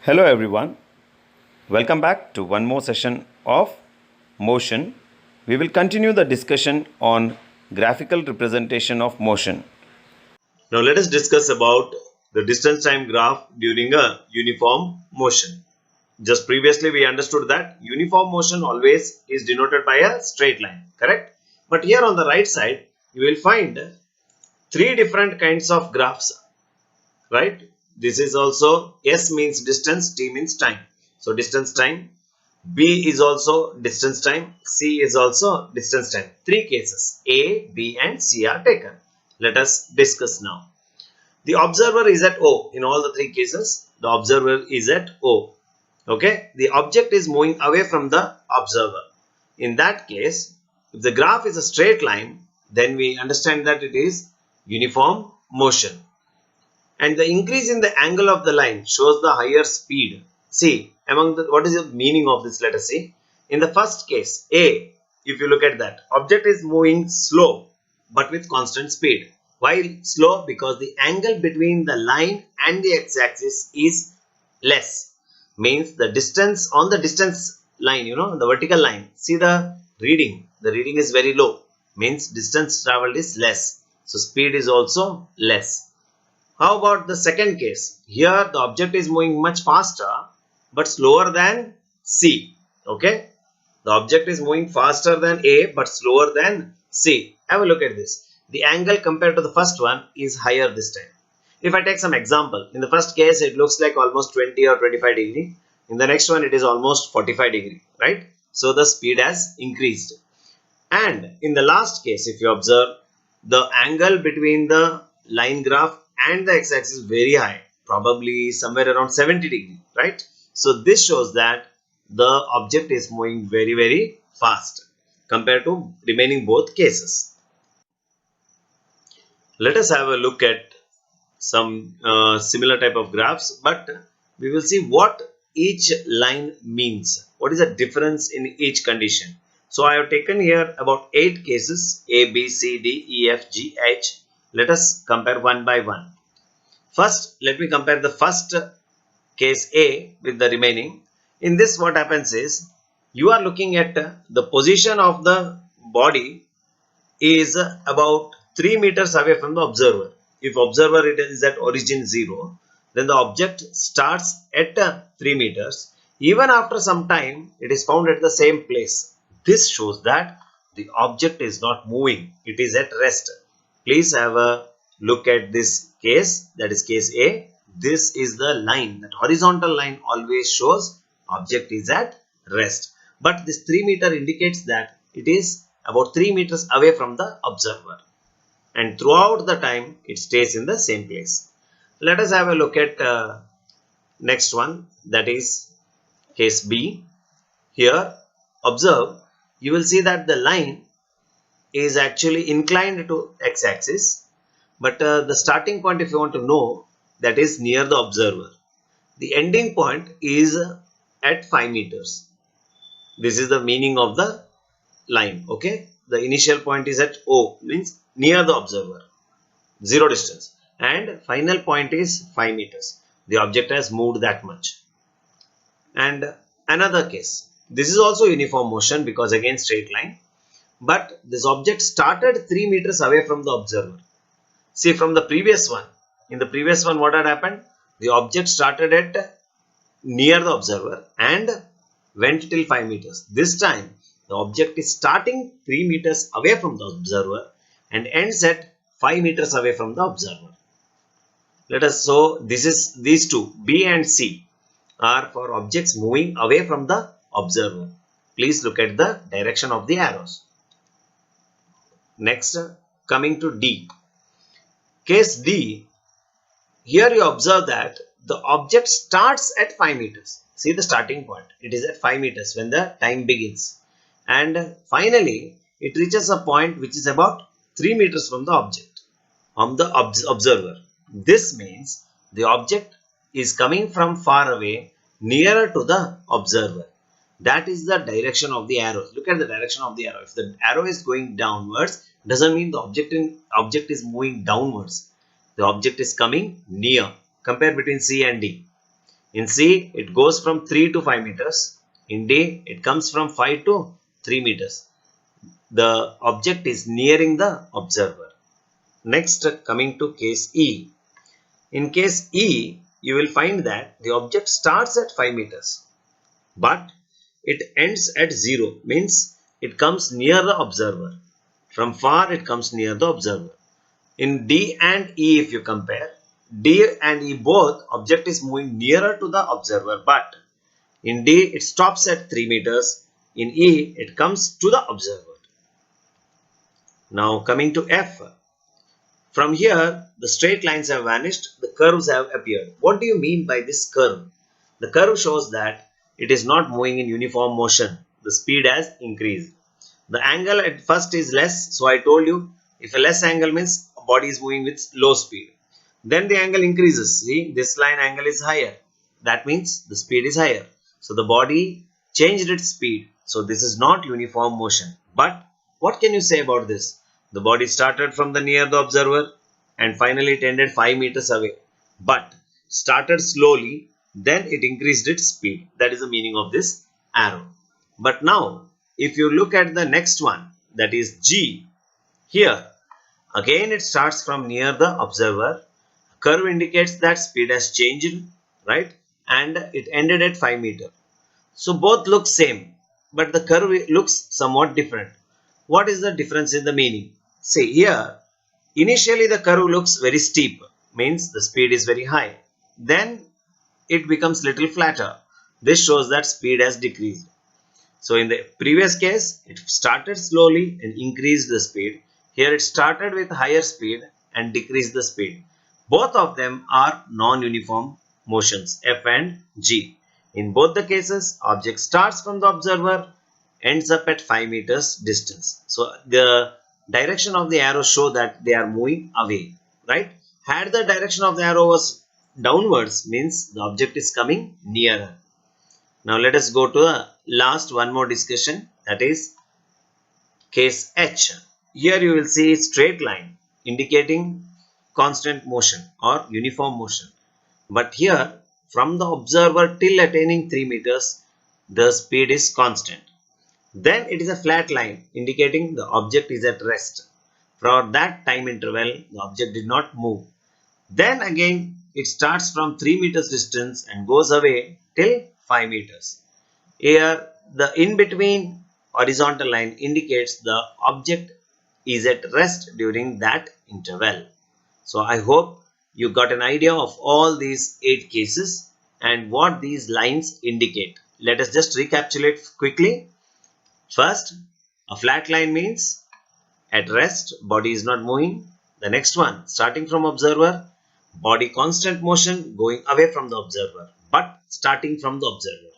Hello everyone, welcome back to one more session of motion. We will continue the discussion on graphical representation of motion. Now let us discuss about the distance time graph during a uniform motion. Just previously we understood that uniform motion always is denoted by a straight line, correct? But here on the right side you will find three different kinds of graphs, right? This is also S means distance, T means time. So distance time, B is also distance time, C is also distance time. Three cases A, B and C are taken. Let us discuss now. The observer is at O. In all the three cases, the observer is at O. Okay, the object is moving away from the observer. In that case, if the graph is a straight line, then we understand that it is uniform motion. And the increase in the angle of the line shows the higher speed. See, what is the meaning of this? Let us see. In the first case, A, if you look at that, object is moving slow but with constant speed. Why slow? Because the angle between the line and the x-axis is less. Means the distance on the distance line, the vertical line. See the reading. The reading is very low. Means distance traveled is less. So speed is also less. How about the second case? Here the object is moving much faster but slower than C. Okay. The object is moving faster than A but slower than C. Have a look at this. The angle compared to the first one is higher this time. If I take some example, in the first case it looks like almost 20 or 25 degree. In the next one it is almost 45 degree, right? So the speed has increased. And in the last case, if you observe, the angle between the line graph and the x-axis is very high, probably somewhere around 70 degree, right? So this shows that the object is moving very fast compared to remaining both cases. Let us have a look at some similar type of graphs, but we will see what each line means. What is the difference in each condition? So I have taken here about 8 cases A, B, C, D, E, F, G, H. Let us compare one by one. First, let me compare the first case A with the remaining. In this, what happens is, you are looking at the position of the body is about 3 meters away from the observer. If observer it is at origin 0, then the object starts at 3 meters. Even after some time, it is found at the same place. This shows that the object is not moving. It is at rest. Please have a look at this case, that is case A. This is the line. That horizontal line always shows object is at rest. But this 3 meter indicates that it is about 3 meters away from the observer. And throughout the time, it stays in the same place. Let us have a look at next one, that is case B. Here, observe, you will see that the line is actually inclined to x-axis, but the starting point, if you want to know, that is near the observer. The ending point is at 5 meters. This is the meaning of the line. Okay, the initial point is at O, means near the observer, 0 distance, and final point is 5 meters. The object has moved that much. And another case, this is also uniform motion because again straight line, but this object started 3 meters away from the observer. See, from the previous one, in the previous one what had happened? The object started at near the observer and went till 5 meters. This time the object is starting 3 meters away from the observer and ends at 5 meters away from the observer. Let us, so this is these two, B and C, are for objects moving away from the observer. Please look at the direction of the arrows. Next, coming to D. Case D, here you observe that the object starts at 5 meters. See the starting point. It is at 5 meters when the time begins. And finally, it reaches a point which is about 3 meters from the object, from the observer. This means the object is coming from far away, nearer to the observer. That is the direction of the arrow. Look at the direction of the arrow. If the arrow is going downwards, doesn't mean the object is moving downwards. The object is coming near. Compare between C and D. In C, it goes from 3 to 5 meters. In D, it comes from 5 to 3 meters. The object is nearing the observer. Next, coming to case E. In case E, you will find that the object starts at 5 meters, but it ends at 0, means it comes near the observer. From far, it comes near the observer. In D and E, if you compare, D and E both, object is moving nearer to the observer, but in D, it stops at 3 meters. In E, it comes to the observer. Now coming to F. From here, the straight lines have vanished, the curves have appeared. What do you mean by this curve? The curve shows that it is not moving in uniform motion. The speed has increased. The angle at first is less, so I told you, if a less angle means a body is moving with low speed. Then the angle increases. See, this line angle is higher. That means the speed is higher. So the body changed its speed. So this is not uniform motion. But what can you say about this? The body started from the near the observer and finally it ended 5 meters away. But started slowly, then it increased its speed. That is the meaning of this arrow. But now, if you look at the next one, that is G. Here, again it starts from near the observer. Curve indicates that speed has changed, right? And it ended at 5 meters. So both look same, but the curve looks somewhat different. What is the difference in the meaning? See here, initially the curve looks very steep, means the speed is very high. Then it becomes little flatter. This shows that speed has decreased. So in the previous case, it started slowly and increased the speed. Here it started with higher speed and decreased the speed. Both of them are non-uniform motions, F and G. In both the cases, object starts from the observer, ends up at 5 meters distance. So the direction of the arrow show that they are moving away, right? Had the direction of the arrow was downwards, means the object is coming nearer. Now let us go to the last one more discussion, that is case H. Here you will see a straight line indicating constant motion or uniform motion. But here from the observer till attaining 3 meters, the speed is constant. Then it is a flat line indicating the object is at rest. For that time interval, the object did not move. Then again, it starts from 3 meters distance and goes away till 5 meters. Here, the in-between horizontal line indicates the object is at rest during that interval. So I hope you got an idea of all these 8 cases and what these lines indicate. Let us just recapitulate quickly. First, a flat line means at rest, body is not moving. The next one, starting from observer, body constant motion going away from the observer, but starting from the observer.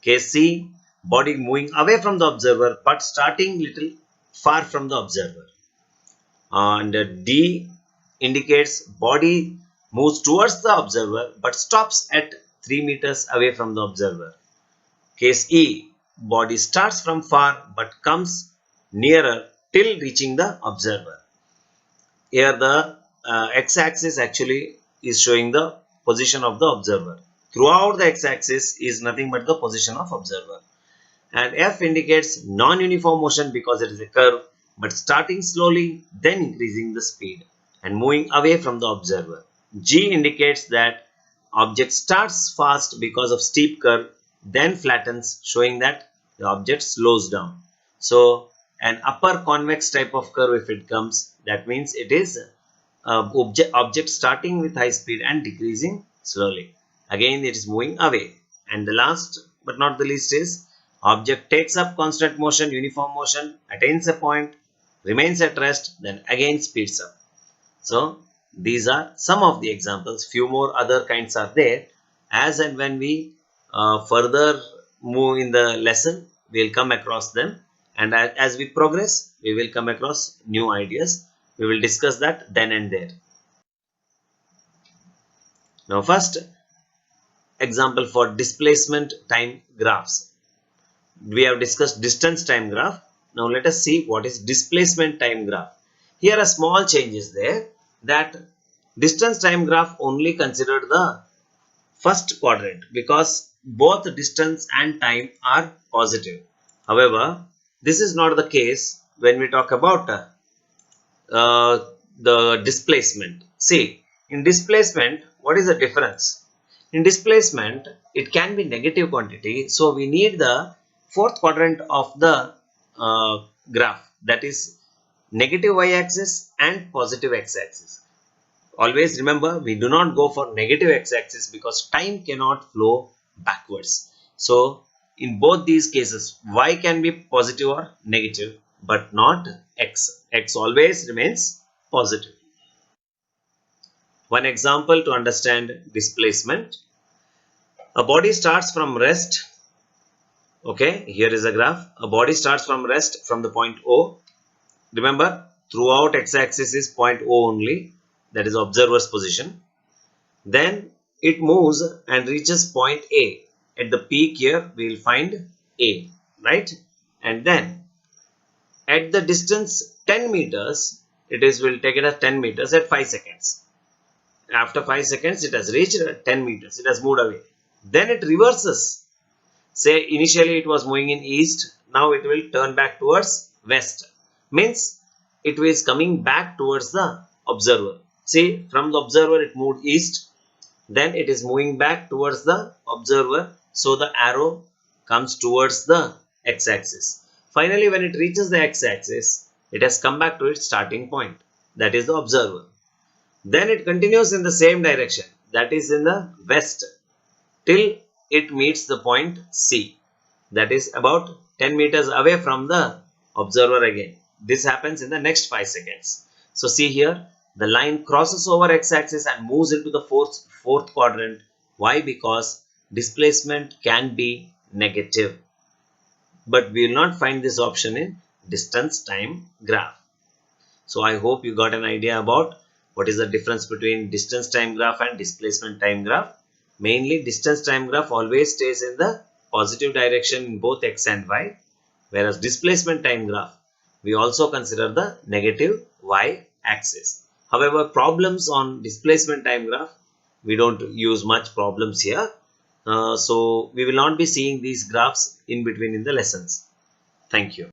Case C, body moving away from the observer, but starting little far from the observer. And D indicates body moves towards the observer, but stops at 3 meters away from the observer. Case E, body starts from far, but comes nearer till reaching the observer. Here the x-axis actually is showing the position of the observer. Throughout the x-axis is nothing but the position of observer. And F indicates non-uniform motion because it is a curve, but starting slowly, then increasing the speed and moving away from the observer. G indicates that object starts fast because of steep curve, then flattens, showing that the object slows down. So an upper convex type of curve, if it comes, that means it is object starting with high speed and decreasing slowly. Again it is moving away. And the last but not the least is object takes up constant motion, uniform motion, attains a point, remains at rest, then again speeds up. So these are some of the examples. Few more other kinds are there. As and when we further move in the lesson, we will come across them. And as we progress, we will come across new ideas. We will discuss that then and there. Now first example for displacement time graphs. We have discussed distance time graph. Now let us see what is displacement time graph. Here a small change is there, that distance time graph only considered the first quadrant because both distance and time are positive. However, this is not the case when we talk about the displacement. See, in displacement, what is the difference? In displacement, it can be negative quantity, so we need the fourth quadrant of the graph, that is negative y-axis and positive x-axis. Always remember, we do not go for negative x-axis because time cannot flow backwards. So in both these cases, y can be positive or negative, but not x. X always remains positive. One example to understand displacement. A body starts from rest. Okay, here is a graph. A body starts from rest from the point O. Remember, throughout x-axis is point O only, that is observer's position. Then it moves and reaches point A. At the peak here, we will find A, right? And then at the distance 10 meters, will take it as 10 meters at 5 seconds. After 5 seconds, it has reached 10 meters. It has moved away. Then it reverses. Say initially it was moving in east. Now it will turn back towards west. Means it is coming back towards the observer. See, from the observer it moved east. Then it is moving back towards the observer. So the arrow comes towards the x-axis. Finally, when it reaches the x-axis, it has come back to its starting point. That is the observer. Then it continues in the same direction, that is in the west, till it meets the point C, that is about 10 meters away from the observer again. This happens in the next 5 seconds. So see here, the line crosses over x-axis and moves into the fourth quadrant. Why? Because displacement can be negative. But we will not find this option in distance time graph. So I hope you got an idea about what is the difference between distance time graph and displacement time graph. Mainly distance time graph always stays in the positive direction in both x and y, whereas displacement time graph we also consider the negative y axis. However, problems on displacement time graph, we don't use much problems here. So we will not be seeing these graphs in between in the lessons. Thank you.